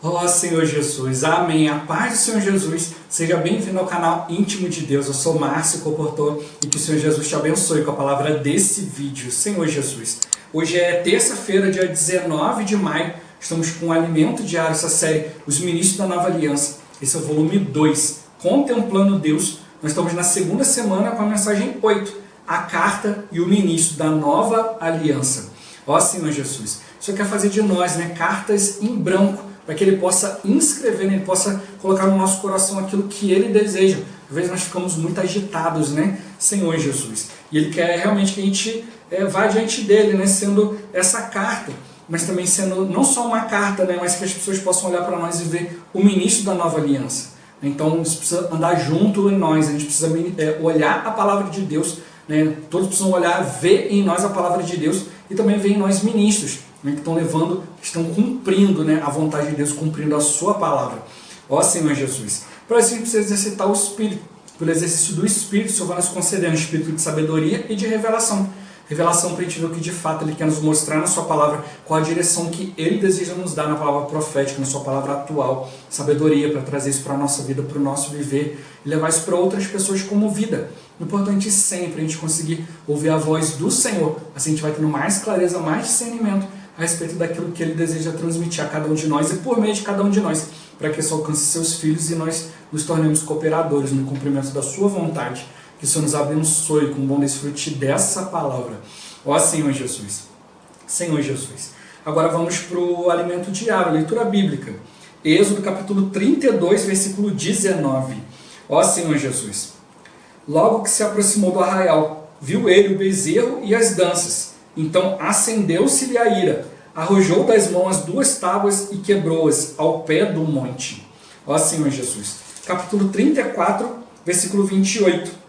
Ó Senhor Jesus, amém. A paz do Senhor Jesus, seja bem-vindo ao canal Íntimo de Deus. Eu sou Márcio Comportor e que o Senhor Jesus te abençoe com a palavra desse vídeo. Senhor Jesus, hoje é terça-feira, dia 19 de maio, estamos com o Alimento Diário, essa série, Os Ministros da Nova Aliança. Esse é o volume 2, Contemplando Deus. Nós estamos na segunda semana com a mensagem 8, a carta e o ministro da nova aliança. Ó Senhor Jesus, o Senhor quer fazer de nós, cartas em branco, para que Ele possa inscrever, Ele possa colocar no nosso coração aquilo que Ele deseja. Às vezes nós ficamos muito agitados, Senhor Jesus. E Ele quer realmente que a gente vá diante dEle, sendo essa carta, mas também sendo não só uma carta, mas que as pessoas possam olhar para nós e ver o ministro da nova aliança. Então a gente precisa andar junto em nós, a gente precisa olhar a palavra de Deus, todos precisam olhar, ver em nós a palavra de Deus e também ver em nós ministros, que estão levando, estão cumprindo a vontade de Deus, cumprindo a sua palavra. Ó Senhor Jesus, para isso a gente precisa exercitar o Espírito. Pelo exercício do Espírito, o Senhor vai nos conceder um espírito de sabedoria e de revelação. Revelação para a gente ver o que de fato Ele quer nos mostrar na sua palavra, qual a direção que Ele deseja nos dar na palavra profética, na sua palavra atual. Sabedoria para trazer isso para a nossa vida, para o nosso viver e levar isso para outras pessoas como vida. Importante sempre a gente conseguir ouvir a voz do Senhor, assim a gente vai tendo mais clareza, mais discernimento a respeito daquilo que Ele deseja transmitir a cada um de nós e por meio de cada um de nós, para que isso alcance seus filhos e nós nos tornemos cooperadores no cumprimento da sua vontade. Que o Senhor nos abençoe com o bom desfrute dessa palavra. Ó Senhor Jesus. Senhor Jesus. Agora vamos para o alimento diário, leitura bíblica. Êxodo capítulo 32, versículo 19. Ó Senhor Jesus. Logo que se aproximou do arraial, viu ele o bezerro e as danças. Então acendeu-se-lhe a ira, arrojou das mãos as duas tábuas e quebrou-as ao pé do monte. Ó Senhor Jesus. Capítulo 34, versículo 28.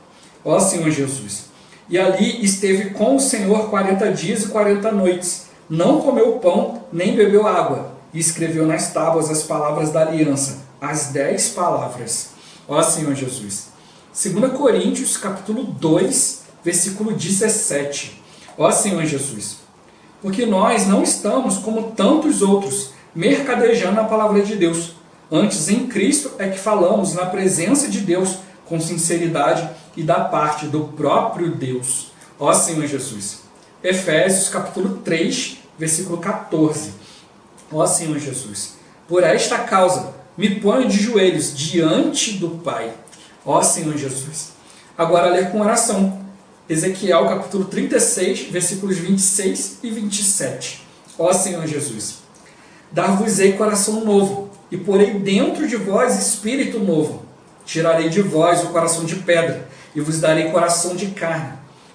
Ó Senhor Jesus. E ali esteve com o Senhor 40 dias e 40 noites. Não comeu pão, nem bebeu água. E escreveu nas tábuas as palavras da aliança, as 10 palavras. Ó Senhor Jesus. 2 Coríntios, capítulo 2, versículo 17. Ó Senhor Jesus. Porque nós não estamos como tantos outros, mercadejando a palavra de Deus. Antes, em Cristo é que falamos na presença de Deus, com sinceridade e da parte do próprio Deus. Ó Senhor Jesus. Efésios capítulo 3, versículo 14. Ó Senhor Jesus. Por esta causa me ponho de joelhos diante do Pai. Ó Senhor Jesus. Agora ler com oração. Ezequiel capítulo 36, versículos 26 e 27. Ó Senhor Jesus. Dar-vos-ei coração novo, e porei dentro de vós espírito novo. Tirarei de vós o coração de pedra, e vos darei coração de carne.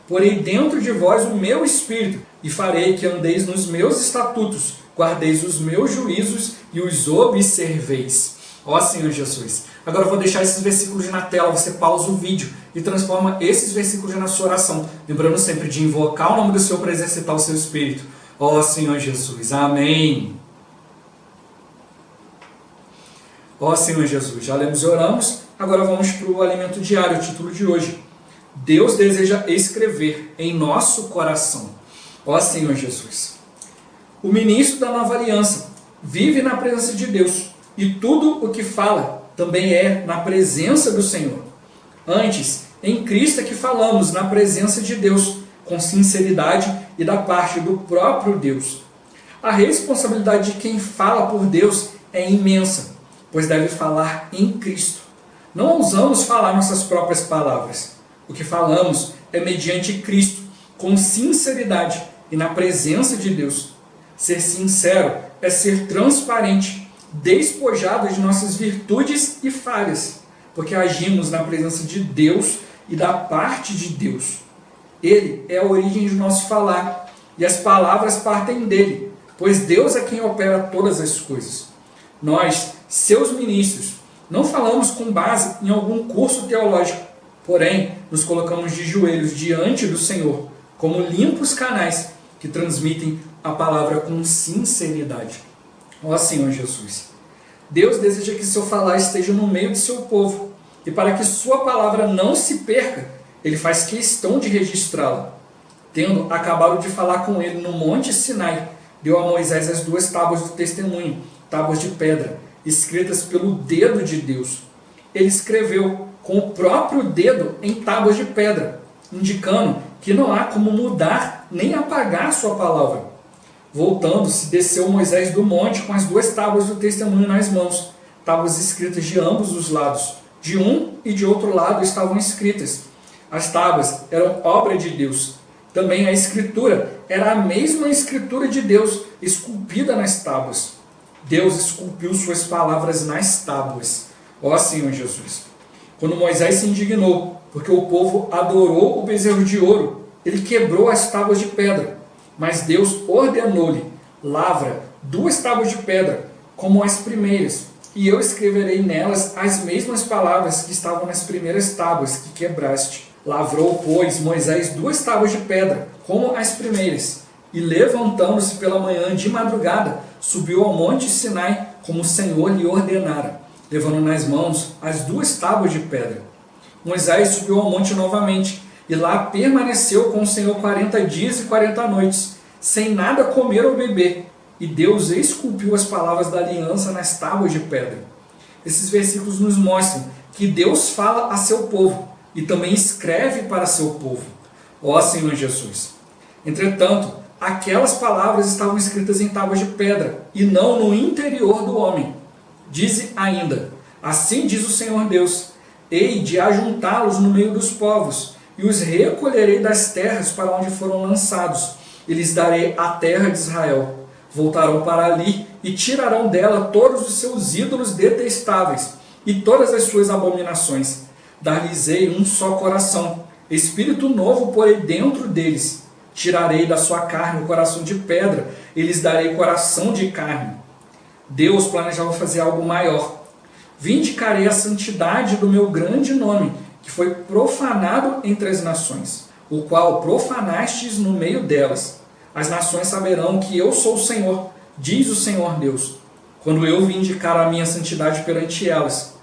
Porei dentro de vós o meu espírito, e farei que andeis nos meus estatutos, guardeis os meus juízos e os observeis. Ó Senhor Jesus. Agora eu vou deixar esses versículos na tela, você pausa o vídeo e transforma esses versículos na sua oração. Lembrando sempre de invocar o nome do Senhor para exercitar o seu espírito. Ó Senhor Jesus. Amém. Ó Senhor Jesus. Já lemos e oramos. Agora vamos para o alimento diário, o título de hoje. Deus deseja escrever em nosso coração. Ó Senhor Jesus. O ministro da nova aliança vive na presença de Deus e tudo o que fala também é na presença do Senhor. Antes, em Cristo é que falamos na presença de Deus, com sinceridade e da parte do próprio Deus. A responsabilidade de quem fala por Deus é imensa, pois deve falar em Cristo. Não ousamos falar nossas próprias palavras. O que falamos é mediante Cristo, com sinceridade e na presença de Deus. Ser sincero é ser transparente, despojado de nossas virtudes e falhas, porque agimos na presença de Deus e da parte de Deus. Ele é a origem de nosso falar, e as palavras partem dele, pois Deus é quem opera todas as coisas. Nós, seus ministros, não falamos com base em algum curso teológico, porém, nos colocamos de joelhos diante do Senhor, como limpos canais que transmitem a palavra com sinceridade. Ó Senhor Jesus. Deus deseja que seu falar esteja no meio de seu povo, e para que sua palavra não se perca, Ele faz questão de registrá-la. Tendo acabado de falar com ele no Monte Sinai, deu a Moisés as duas tábuas do testemunho, tábuas de pedra, escritas pelo dedo de Deus. Ele escreveu com o próprio dedo em tábuas de pedra, indicando que não há como mudar nem apagar sua palavra. Voltando-se, desceu Moisés do monte com as 2 tábuas do testemunho nas mãos, tábuas escritas de ambos os lados. De um e de outro lado estavam escritas. As tábuas eram obra de Deus. Também a escritura era a mesma escritura de Deus, esculpida nas tábuas. Deus esculpiu suas palavras nas tábuas. Ó Senhor Jesus! Quando Moisés se indignou, porque o povo adorou o bezerro de ouro, ele quebrou as tábuas de pedra. Mas Deus ordenou-lhe: lavra 2 tábuas de pedra, como as primeiras, e eu escreverei nelas as mesmas palavras que estavam nas primeiras tábuas que quebraste. Lavrou, pois, Moisés 2 tábuas de pedra, como as primeiras, e levantando-se pela manhã de madrugada, subiu ao monte Sinai, como o Senhor lhe ordenara, levando nas mãos as 2 tábuas de pedra. Moisés subiu ao monte novamente, e lá permaneceu com o Senhor 40 dias e 40 noites, sem nada comer ou beber. E Deus esculpiu as palavras da aliança nas tábuas de pedra. Esses versículos nos mostram que Deus fala a seu povo e também escreve para seu povo. Ó Senhor Jesus! Entretanto, aquelas palavras estavam escritas em tábuas de pedra e não no interior do homem. Diz ainda: assim diz o Senhor Deus: hei de ajuntá-los no meio dos povos, e os recolherei das terras para onde foram lançados, e lhes darei a terra de Israel. Voltarão para ali e tirarão dela todos os seus ídolos detestáveis e todas as suas abominações. Dar-lhes-ei um só coração, espírito novo porei dentro deles. Tirarei da sua carne o coração de pedra e lhes darei coração de carne. Deus planejava fazer algo maior. Vindicarei a santidade do meu grande nome, que foi profanado entre as nações, o qual profanastes no meio delas. As nações saberão que eu sou o Senhor, diz o Senhor Deus, quando eu vindicar a minha santidade perante elas.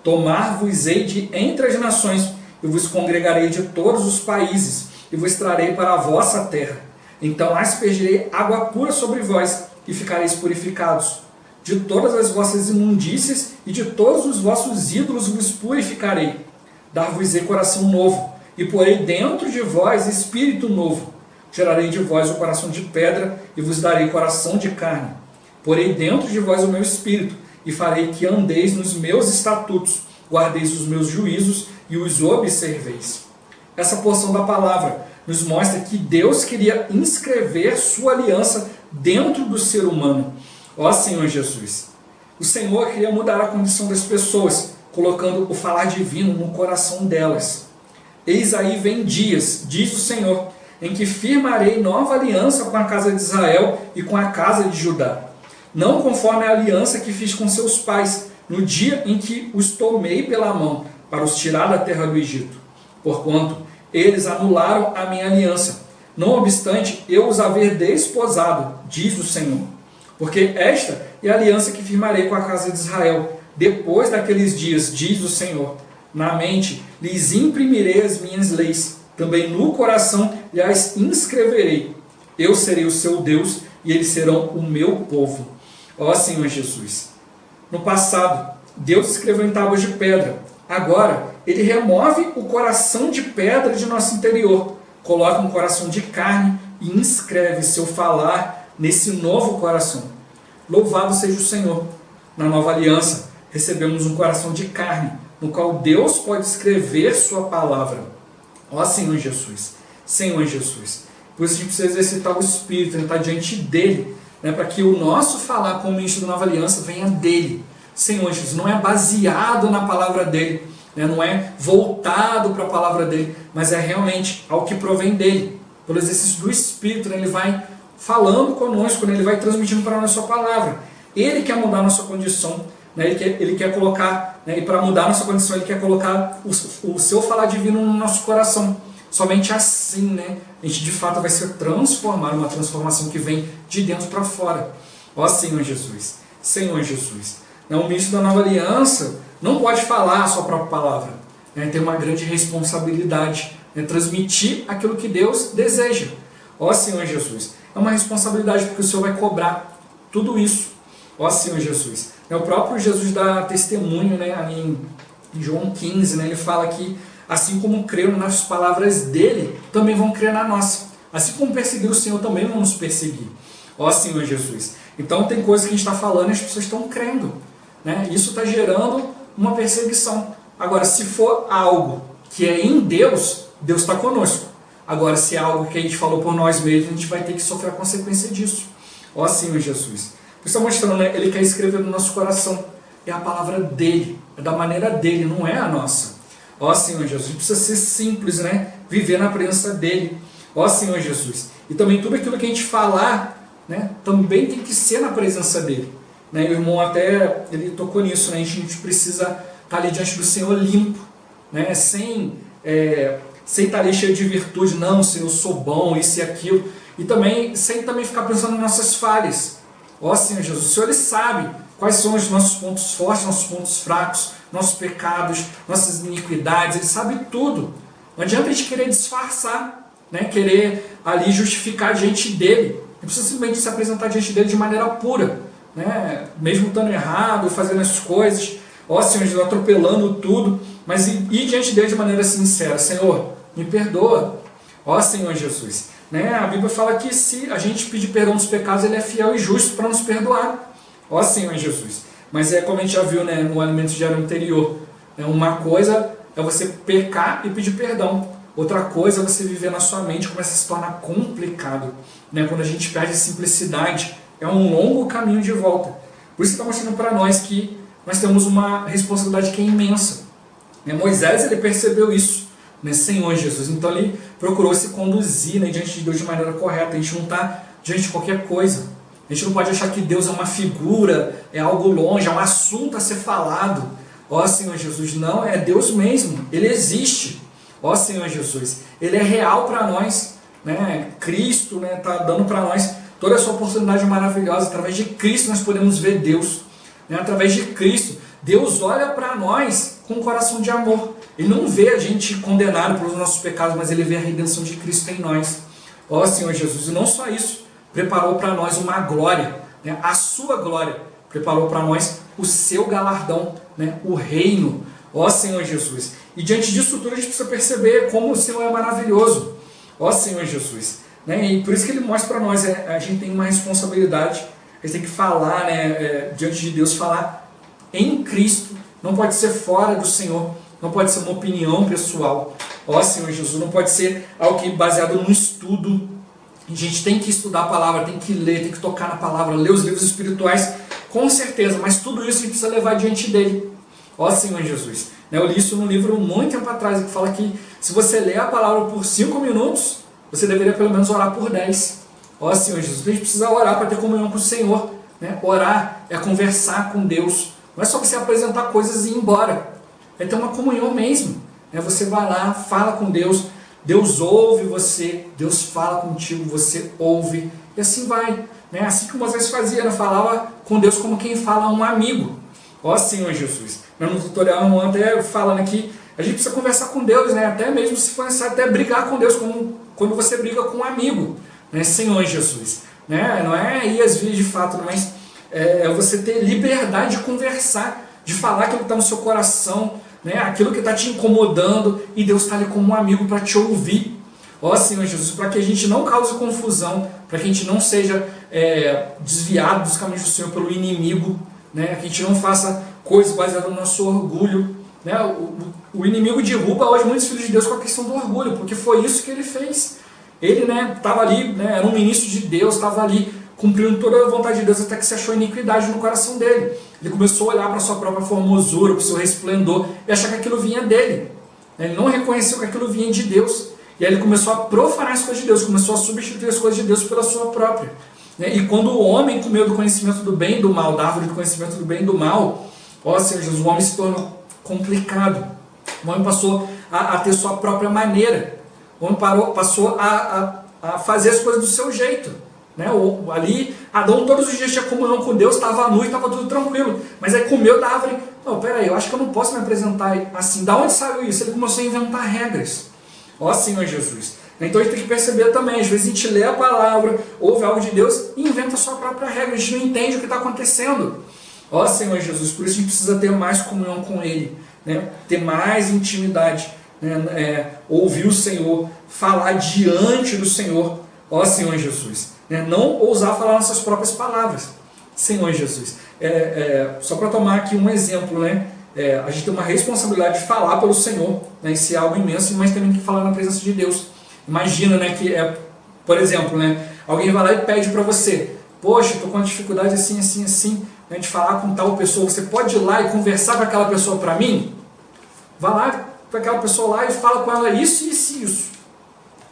Tomar-vos-ei de entre as nações, e vos congregarei de todos os países, e vos trarei para a vossa terra. Então aspergirei água pura sobre vós, e ficareis purificados. De todas as vossas imundícias e de todos os vossos ídolos vos purificarei. Dar-vos-ei coração novo, e porei dentro de vós espírito novo. Tirarei de vós o coração de pedra, e vos darei coração de carne. Porei dentro de vós o meu espírito, e farei que andeis nos meus estatutos, guardeis os meus juízos e os observeis. Essa porção da palavra nos mostra que Deus queria inscrever sua aliança dentro do ser humano. Ó Senhor Jesus! O Senhor queria mudar a condição das pessoas, colocando o falar divino no coração delas. Eis aí vem dias, diz o Senhor, em que firmarei nova aliança com a casa de Israel e com a casa de Judá. Não conforme a aliança que fiz com seus pais, no dia em que os tomei pela mão, para os tirar da terra do Egito. Porquanto eles anularam a minha aliança, não obstante eu os haver desposado, diz o Senhor. Porque esta é a aliança que firmarei com a casa de Israel, depois daqueles dias, diz o Senhor. Na mente lhes imprimirei as minhas leis, também no coração lhes inscreverei. Eu serei o seu Deus e eles serão o meu povo. Ó Senhor Jesus! No passado, Deus escreveu em tábuas de pedra. Agora, Ele remove o coração de pedra de nosso interior, coloca um coração de carne e inscreve seu falar nesse novo coração. Louvado seja o Senhor! Na nova aliança, recebemos um coração de carne, no qual Deus pode escrever sua palavra. Ó Senhor Jesus! Senhor Jesus! Por isso a gente precisa exercitar o Espírito, estar diante dEle, para que o nosso falar como ministro da nova aliança venha dEle. Senhor Jesus, não é baseado na palavra dEle, não é voltado para a palavra dEle, mas é realmente ao que provém dEle. Pelo exercício do Espírito, Ele vai falando conosco, Ele vai transmitindo para nós a sua palavra. Ele quer mudar a nossa condição, Ele quer colocar, e para mudar a nossa condição, Ele quer colocar o seu falar divino no nosso coração. Somente assim, a gente de fato vai ser transformado, uma transformação que vem de dentro para fora. Ó Senhor Jesus! Senhor Jesus! O ministro da nova aliança não pode falar a sua própria palavra. Tem uma grande responsabilidade, transmitir aquilo que Deus deseja. Ó Senhor Jesus! É uma responsabilidade porque o Senhor vai cobrar tudo isso. Ó Senhor Jesus. O próprio Jesus dá testemunho, né, ali em João 15, né, ele fala que assim como creram nas palavras dele, também vão crer na nossa. Assim como perseguiram o Senhor, também vão nos perseguir. Ó Senhor Jesus. Então tem coisas que a gente está falando e as pessoas estão crendo, né? Isso está gerando uma perseguição. Agora, se for algo que é em Deus, Deus está conosco. Agora, se é algo que a gente falou por nós mesmos, a gente vai ter que sofrer a consequência disso. Ó Senhor Jesus. Por isso está mostrando, né? Ele quer escrever no nosso coração. É a palavra dele, é da maneira dele, não é a nossa. Ó Senhor Jesus, a gente precisa ser simples, né? Viver na presença dele. Ó Senhor Jesus. E também tudo aquilo que a gente falar, né, também tem que ser na presença dele. Né? O irmão até ele tocou nisso, né? A gente precisa estar ali diante do Senhor limpo, né? Sem estar ali cheio de virtude, não, Senhor, eu sou bom, isso e aquilo. E também sem também ficar pensando nas nossas falhas. Ó Senhor Jesus, o Senhor ele sabe quais são os nossos pontos fortes, nossos pontos fracos, nossos pecados, nossas iniquidades, ele sabe tudo. Não adianta a gente querer disfarçar, né? Querer ali justificar diante dele. A gente precisa simplesmente se apresentar diante dele de maneira pura, né? Mesmo estando errado, fazendo as coisas, ó Senhor Jesus, atropelando tudo, mas ir diante dele de maneira sincera. Senhor, me perdoa, ó Senhor Jesus. Né? A Bíblia fala que se a gente pedir perdão dos pecados, ele é fiel e justo para nos perdoar. Ó Senhor Jesus. Mas como a gente já viu, né, no alimento diário anterior, uma coisa é você pecar e pedir perdão. Outra coisa é você viver na sua mente, começa a se tornar complicado. Né? Quando a gente perde a simplicidade, é um longo caminho de volta. Por isso está mostrando para nós que nós temos uma responsabilidade que é imensa. Moisés ele percebeu isso, né? Senhor Jesus. Então ele procurou se conduzir, né, diante de Deus de maneira correta. A gente não está diante de qualquer coisa. A gente não pode achar que Deus é uma figura, é algo longe, é um assunto a ser falado. Ó Senhor Jesus, não, é Deus mesmo, Ele existe. Ó Senhor Jesus, Ele é real para nós, né? Cristo, né, tá dando para nós toda essa oportunidade maravilhosa. Através de Cristo nós podemos ver Deus, né? Através de Cristo, Deus olha para nós com um coração de amor. Ele não vê a gente condenado pelos nossos pecados, mas Ele vê a redenção de Cristo em nós. Ó Senhor Jesus, e não só isso, preparou para nós uma glória, né? A sua glória, preparou para nós o seu galardão, né? O reino, ó Senhor Jesus. E diante disso tudo a gente precisa perceber como o Senhor é maravilhoso, ó Senhor Jesus. Né? E por isso que Ele mostra para nós, a gente tem uma responsabilidade, a gente tem que falar, né, diante de Deus, falar em Cristo, não pode ser fora do Senhor, não pode ser uma opinião pessoal, ó Senhor Jesus, não pode ser algo que baseado num estudo. A gente tem que estudar a palavra, tem que ler, tem que tocar na palavra, ler os livros espirituais, com certeza, mas tudo isso a gente precisa levar diante dele. Ó Senhor Jesus. Eu li isso num livro muito tempo atrás, que fala que se você ler a palavra por 5 minutos, você deveria pelo menos orar por 10. Ó Senhor Jesus, a gente precisa orar para ter comunhão com o Senhor. Né? Orar é conversar com Deus. Não é só você apresentar coisas e ir embora. É ter uma comunhão mesmo. Você vai lá, fala com Deus, Deus ouve você, Deus fala contigo, você ouve, e assim vai. Assim que Moisés fazia, falava com Deus como quem fala a um amigo. Ó Senhor Jesus. No tutorial, irmão, até fala que a gente precisa conversar com Deus, até mesmo se for necessário, até brigar com Deus, como quando você briga com um amigo, Senhor Jesus. Não é ir às vias de fato, mas é você ter liberdade de conversar, de falar aquilo que está no seu coração, aquilo que está te incomodando, e Deus está ali como um amigo para te ouvir. Ó Senhor Jesus, para que a gente não cause confusão, para que a gente não seja desviado dos caminhos do Senhor pelo inimigo, que a gente não faça coisas baseadas no nosso orgulho. O inimigo derruba hoje muitos filhos de Deus com a questão do orgulho, porque foi isso que ele fez. Ele estava ali, era um ministro de Deus, estava ali cumprindo toda a vontade de Deus, até que se achou iniquidade no coração dele. Ele começou a olhar para a sua própria formosura, para o seu resplendor, e achar que aquilo vinha dele. Ele não reconheceu que aquilo vinha de Deus. E aí ele começou a profanar as coisas de Deus, começou a substituir as coisas de Deus pela sua própria. E quando o homem comeu do conhecimento do bem e do mal, da árvore do conhecimento do bem e do mal, ó Senhor Jesus, o homem se tornou complicado. O homem passou a ter sua própria maneira. O homem passou a fazer as coisas do seu jeito. Ali, Adão todos os dias tinha comunhão com Deus, estava nu e estava tudo tranquilo. Mas aí comeu da árvore. Não, peraí, eu acho que eu não posso me apresentar assim. Da onde saiu isso? Ele começou a inventar regras. Ó Senhor Jesus. Então a gente tem que perceber também, às vezes a gente lê a palavra, ouve algo de Deus e inventa a sua própria regra, a gente não entende o que está acontecendo. Ó Senhor Jesus, por isso a gente precisa ter mais comunhão com Ele, né? Ter mais intimidade, né? Ouvir o Senhor, falar diante do Senhor, ó Senhor Jesus, né? Não ousar falar nossas próprias palavras, Senhor Jesus. Só para tomar aqui um exemplo, né? A gente tem uma responsabilidade de falar pelo Senhor, né? Isso é algo imenso, mas também tem que falar na presença de Deus. Imagina, né, que por exemplo, né, alguém vai lá e pede para você, poxa, estou com uma dificuldade assim, assim, assim, né, de falar com tal pessoa, você pode ir lá e conversar com aquela pessoa para mim? Vai lá para aquela pessoa lá e fala com ela isso, isso e isso.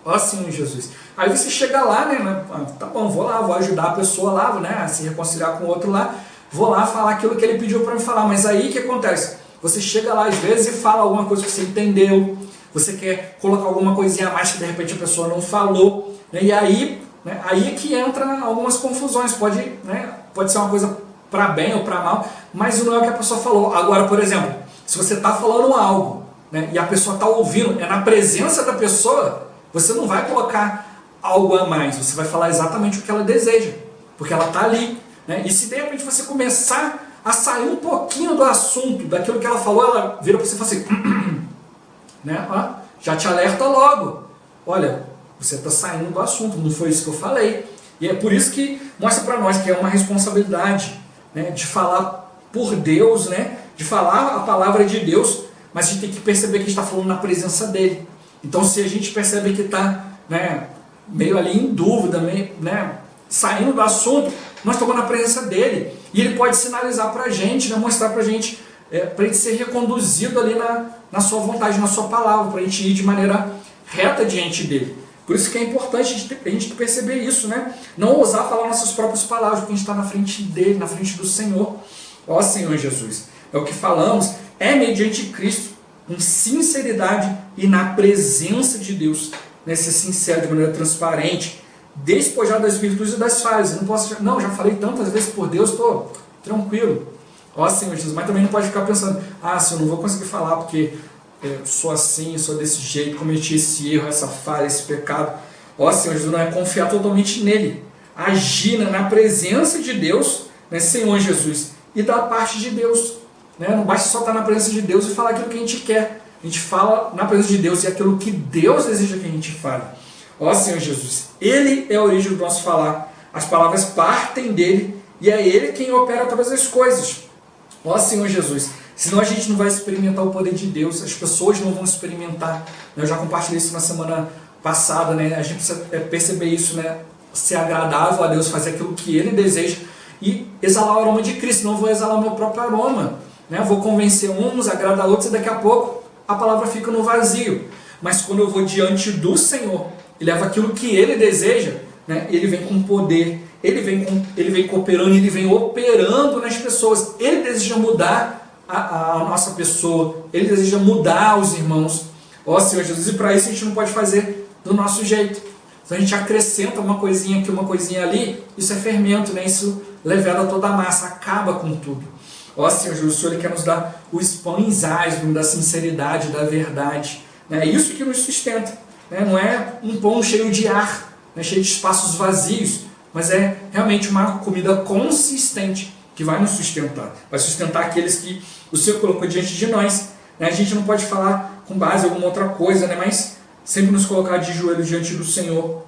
Ó Senhor Jesus. Aí você chega lá, né, tá bom, vou lá, vou ajudar a pessoa lá, né, a se reconciliar com o outro lá, vou lá falar aquilo que ele pediu para me falar, mas aí o que acontece? Você chega lá às vezes e fala alguma coisa que você entendeu, você quer colocar alguma coisinha a mais que de repente a pessoa não falou, né? E aí, né, aí é que entra algumas confusões, pode ser uma coisa para bem ou para mal, mas não é o que a pessoa falou. Agora, por exemplo, se você está falando algo, né, e a pessoa está ouvindo, na presença da pessoa, você não vai colocar algo a mais, você vai falar exatamente o que ela deseja, porque ela está ali, né? E se de repente você começar a sair um pouquinho do assunto, daquilo que ela falou, ela vira para você e fala assim, né? Já te alerta logo, olha, você está saindo do assunto, não foi isso que eu falei. E é por isso que mostra para nós que é uma responsabilidade, né, de falar por Deus, né, de falar a palavra de Deus, mas a gente tem que perceber que a gente está falando na presença dele. Então se a gente percebe que está, né, meio ali em dúvida, meio, né, saindo do assunto, nós estamos na presença dele, e ele pode sinalizar para a gente, né, mostrar para a gente ser reconduzido ali na sua vontade, na sua palavra, para a gente ir de maneira reta diante dele. Por isso que é importante a gente perceber isso, né? Não ousar falar nossas próprias palavras, porque a gente está na frente dele, na frente do Senhor. Ó Senhor Jesus, é o que falamos, mediante Cristo, com sinceridade e na presença de Deus, né? Ser sincero de maneira transparente, despojado das virtudes e das falhas. Não, já falei tantas vezes por Deus, estou tranquilo. Ó Senhor Jesus, mas também não pode ficar pensando, Senhor, não vou conseguir falar porque sou assim, sou desse jeito, cometi esse erro, essa falha, esse pecado. Ó Senhor Jesus, não é confiar totalmente nele, agir na presença de Deus, né, Senhor Jesus, e da parte de Deus, né? Não basta só estar na presença de Deus e falar aquilo que a gente quer, a gente fala na presença de Deus e aquilo que Deus deseja que a gente fale. Ó Senhor Jesus, ele é a origem do nosso falar, as palavras partem dele e é ele quem opera todas as coisas. Ó Senhor Jesus, senão a gente não vai experimentar o poder de Deus, as pessoas não vão experimentar. Eu já compartilhei isso na semana passada, né? A gente precisa perceber isso, né? Ser agradável a Deus, fazer aquilo que Ele deseja e exalar o aroma de Cristo. Não vou exalar o meu próprio aroma, né? Vou convencer uns, agradar outros e daqui a pouco a palavra fica no vazio. Mas quando eu vou diante do Senhor e levo aquilo que Ele deseja, né? Ele vem com poder, Ele vem cooperando, Ele vem operando nas pessoas. Ele deseja mudar a nossa pessoa, Ele deseja mudar os irmãos. Ó Senhor Jesus, e para isso a gente não pode fazer do nosso jeito. Então a gente acrescenta uma coisinha aqui, uma coisinha ali, isso é fermento, né? Isso leveda toda a massa, acaba com tudo. Ó Senhor Jesus, o Senhor Ele quer nos dar os pães ásperos da sinceridade, da verdade. É isso que nos sustenta, né? Não é um pão cheio de ar, né? Cheio de espaços vazios, mas é realmente uma comida consistente que vai nos sustentar. Vai sustentar aqueles que o Senhor colocou diante de nós. Né? A gente não pode falar com base em alguma outra coisa, né? Mas sempre nos colocar de joelhos diante do Senhor,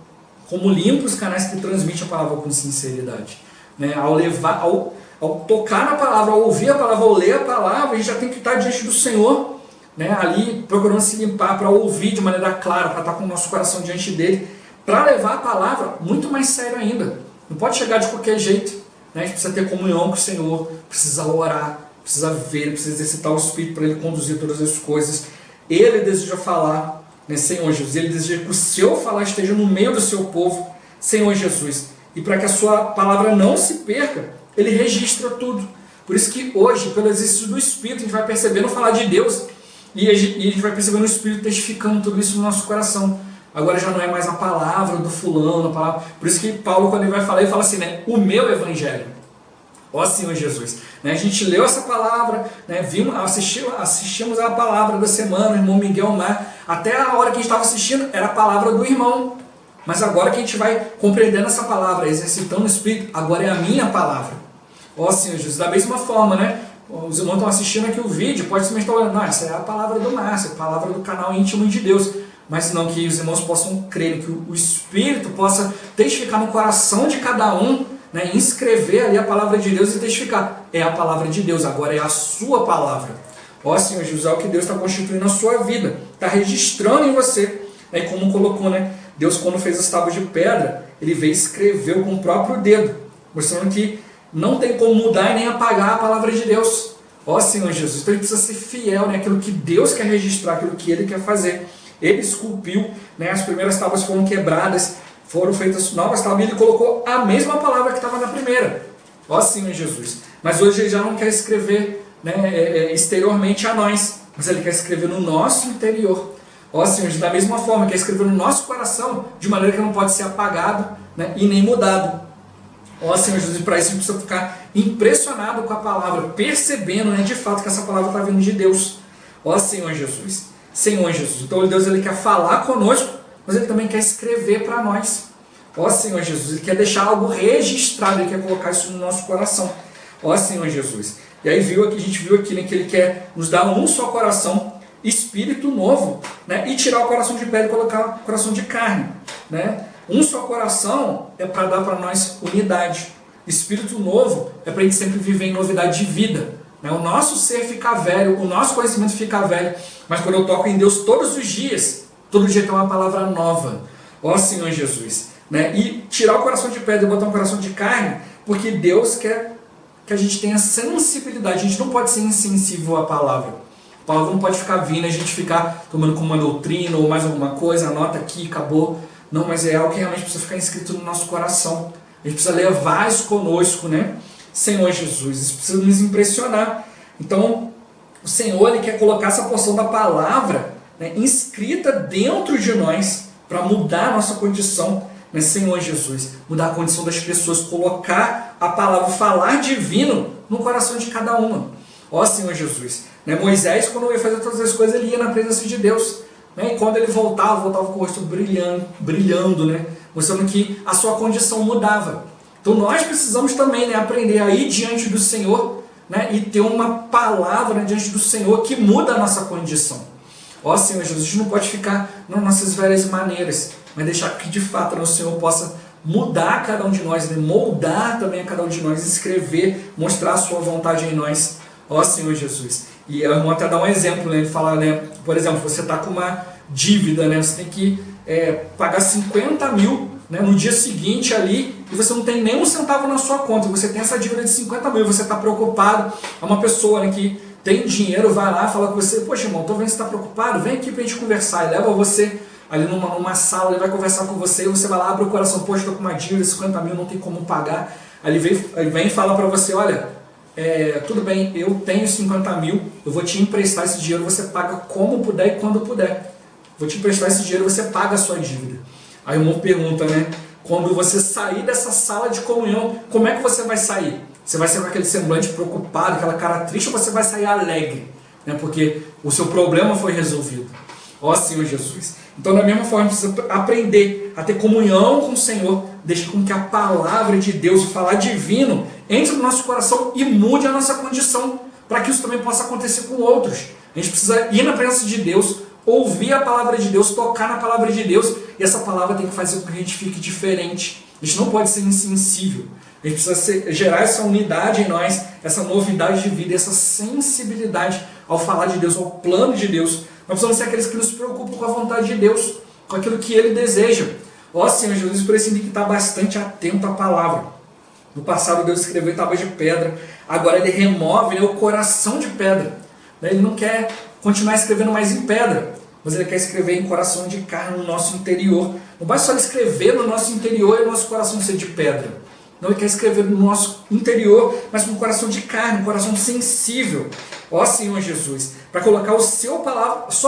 como limpos canais que transmitem a palavra com sinceridade. Né? Ao tocar na palavra, ao ouvir a palavra, ao ler a palavra, a gente já tem que estar diante do Senhor, né? Ali procurando se limpar, para ouvir de maneira clara, para estar com o nosso coração diante dele, para levar a palavra muito mais sério ainda. Não pode chegar de qualquer jeito. Né? A gente precisa ter comunhão com o Senhor, precisa orar, precisa ver, precisa exercitar o Espírito para Ele conduzir todas as coisas. Ele deseja falar, né, Senhor Jesus, Ele deseja que o seu falar esteja no meio do seu povo, Senhor Jesus. E para que a sua palavra não se perca, Ele registra tudo. Por isso que hoje, pelo exercício do Espírito, a gente vai percebendo falar de Deus e a gente vai percebendo o Espírito testificando tudo isso no nosso coração. Agora já não é mais a palavra do fulano, a palavra. Por isso que Paulo, quando ele vai falar, ele fala assim, né? O meu evangelho. Ó Senhor Jesus, né? A gente leu essa palavra, né? Assistimos a palavra da semana, o irmão Miguel Mar, até a hora que a gente estava assistindo era a palavra do irmão, mas agora que a gente vai compreendendo essa palavra, exercitando o Espírito, agora é a minha palavra. Ó Senhor Jesus, da mesma forma, né? Os irmãos estão assistindo aqui o vídeo, pode simplesmente estar olhando, não, essa é a palavra do Márcio, a palavra do canal íntimo de Deus, mas não, que os irmãos possam crer, que o Espírito possa testificar no coração de cada um, né, inscrever ali a palavra de Deus e testificar. É a palavra de Deus, agora é a sua palavra. Ó Senhor Jesus, é o que Deus está constituindo na sua vida, está registrando em você. Aí como colocou, né? Deus quando fez as tábuas de pedra, ele veio e escreveu com o próprio dedo, mostrando que não tem como mudar e nem apagar a palavra de Deus. Ó Senhor Jesus, então ele precisa ser fiel, né? Aquilo que Deus quer registrar, aquilo que ele quer fazer. Ele esculpiu, né? As primeiras tábuas foram quebradas, foram feitas novas tábuas, e ele colocou a mesma palavra que estava na primeira. Ó Senhor Jesus. Mas hoje ele já não quer escrever, né, exteriormente a nós, mas ele quer escrever no nosso interior. Ó Senhor Jesus, da mesma forma, quer escrever no nosso coração, de maneira que não pode ser apagado, né, e nem mudado. Ó Senhor Jesus, para isso a gente precisa ficar impressionado com a palavra, percebendo, né, de fato que essa palavra está vindo de Deus. Ó Senhor Jesus. Senhor Jesus. Então Deus ele quer falar conosco, mas ele também quer escrever para nós. Ó Senhor Jesus, ele quer deixar algo registrado, ele quer colocar isso no nosso coração. Ó Senhor Jesus. E aí a gente viu aqui, né, que ele quer nos dar um só coração, espírito novo, né, e tirar o coração de pedra e colocar o coração de carne, né? Um só coração é para dar para nós unidade. Espírito novo é para a gente sempre viver em novidade de vida. O nosso ser fica velho, o nosso conhecimento fica velho, mas quando eu toco em Deus todos os dias, todo dia tem uma palavra nova. Ó Senhor Jesus. Né? E tirar o coração de pedra e botar um coração de carne, porque Deus quer que a gente tenha sensibilidade. A gente não pode ser insensível à palavra. A palavra não pode ficar vindo, a gente ficar tomando como uma doutrina ou mais alguma coisa, anota aqui, acabou. Não, mas é algo que realmente precisa ficar inscrito no nosso coração. A gente precisa levar isso conosco, né? Senhor Jesus, isso precisa nos impressionar. Então, o Senhor ele quer colocar essa porção da palavra, né, inscrita dentro de nós, para mudar a nossa condição, né, Senhor Jesus, mudar a condição das pessoas, colocar a palavra, falar divino no coração de cada uma. Ó Senhor Jesus, né, Moisés, quando ia fazer todas as coisas, ele ia na presença de Deus, né, e quando ele voltava com o rosto brilhando, né, mostrando que a sua condição mudava. Então nós precisamos também, né, aprender a ir diante do Senhor, né, e ter uma palavra, né, diante do Senhor que muda a nossa condição. Ó Senhor Jesus, a gente não pode ficar nas nossas velhas maneiras, mas deixar que de fato, né, o Senhor possa mudar cada um de nós, né, moldar também a cada um de nós, escrever, mostrar a sua vontade em nós. Ó Senhor Jesus. E eu vou até dar um exemplo, né, ele fala, né, por exemplo, você está com uma dívida, né, você tem que pagar 50 mil, né, no dia seguinte ali, e você não tem nem um centavo na sua conta, você tem essa dívida de 50 mil, você está preocupado, é uma pessoa, né, que tem dinheiro, vai lá, fala com você, poxa irmão, estou vendo que você está preocupado, vem aqui para a gente conversar, e leva você ali numa sala, ele vai conversar com você, e você vai lá, abre o coração, poxa, estou com uma dívida de 50 mil, não tem como pagar, aí ele vem e fala para você, olha, tudo bem, eu tenho 50 mil, eu vou te emprestar esse dinheiro, você paga como puder e quando puder, vou te emprestar esse dinheiro, você paga a sua dívida. Aí o irmão pergunta, né, quando você sair dessa sala de comunhão, como é que você vai sair? Você vai sair com aquele semblante preocupado, aquela cara triste, ou você vai sair alegre? Né, porque o seu problema foi resolvido. Ó Senhor Jesus. Então da mesma forma, precisa aprender a ter comunhão com o Senhor, deixa com que a palavra de Deus, o falar divino, entre no nosso coração e mude a nossa condição, para que isso também possa acontecer com outros. A gente precisa ir na presença de Deus, ouvir a palavra de Deus, tocar na palavra de Deus, e essa palavra tem que fazer com que a gente fique diferente. A gente não pode ser insensível. A gente precisa gerar essa unidade em nós, essa novidade de vida, essa sensibilidade ao falar de Deus, ao plano de Deus. Nós precisamos ser aqueles que nos preocupam com a vontade de Deus, com aquilo que Ele deseja. Ó Senhor Jesus, por isso tem que estar bastante atento à palavra. No passado Deus escreveu tábuas de pedra, agora Ele remove, né, o coração de pedra. Ele não quer continuar escrevendo mais em pedra, mas Ele quer escrever em coração de carne no nosso interior. Não basta só escrever no nosso interior e o nosso coração ser de pedra. Não, Ele quer escrever no nosso interior, mas com um coração de carne, um coração sensível. Ó Senhor Jesus, para colocar a sua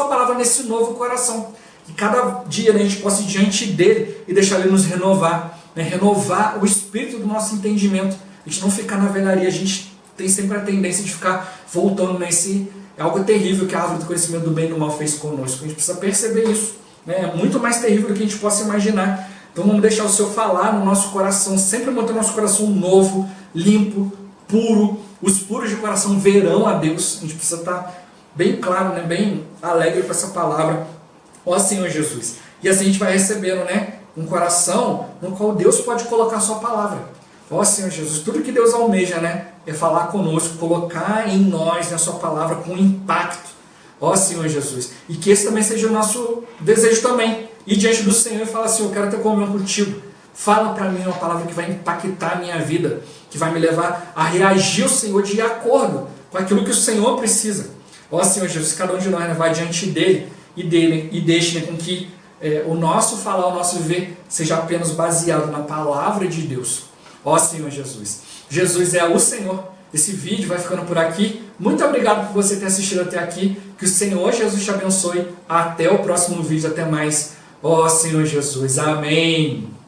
palavra nesse novo coração. Que cada dia, né, a gente possa ir diante dEle e deixar Ele nos renovar. Né, renovar o espírito do nosso entendimento. A gente não ficar na velharia, a gente tem sempre a tendência de ficar voltando nesse... É algo terrível que a árvore do conhecimento do bem e do mal fez conosco. A gente precisa perceber isso, né? É muito mais terrível do que a gente possa imaginar. Então vamos deixar o Senhor falar no nosso coração, sempre manter o nosso coração novo, limpo, puro. Os puros de coração verão a Deus. A gente precisa estar bem claro, né? Bem alegre com essa palavra. Ó Senhor Jesus. E assim a gente vai recebendo, né? Um coração no qual Deus pode colocar a sua palavra. Ó Senhor Jesus, tudo que Deus almeja, né? É falar conosco, colocar em nós, na sua palavra, com impacto. Ó Senhor Jesus. E que esse também seja o nosso desejo também. Ir diante do Senhor e falar assim, eu quero ter comunhão contigo. Fala para mim uma palavra que vai impactar a minha vida, que vai me levar a reagir ao Senhor de acordo com aquilo que o Senhor precisa. Ó Senhor Jesus, cada um de nós, né, vai diante dele e deixe, né, com que o nosso falar, o nosso viver seja apenas baseado na palavra de Deus. Ó Senhor Jesus. Jesus é o Senhor. Esse vídeo vai ficando por aqui. Muito obrigado por você ter assistido até aqui. Que o Senhor Jesus te abençoe. Até o próximo vídeo. Até mais. Ó Senhor Jesus. Amém.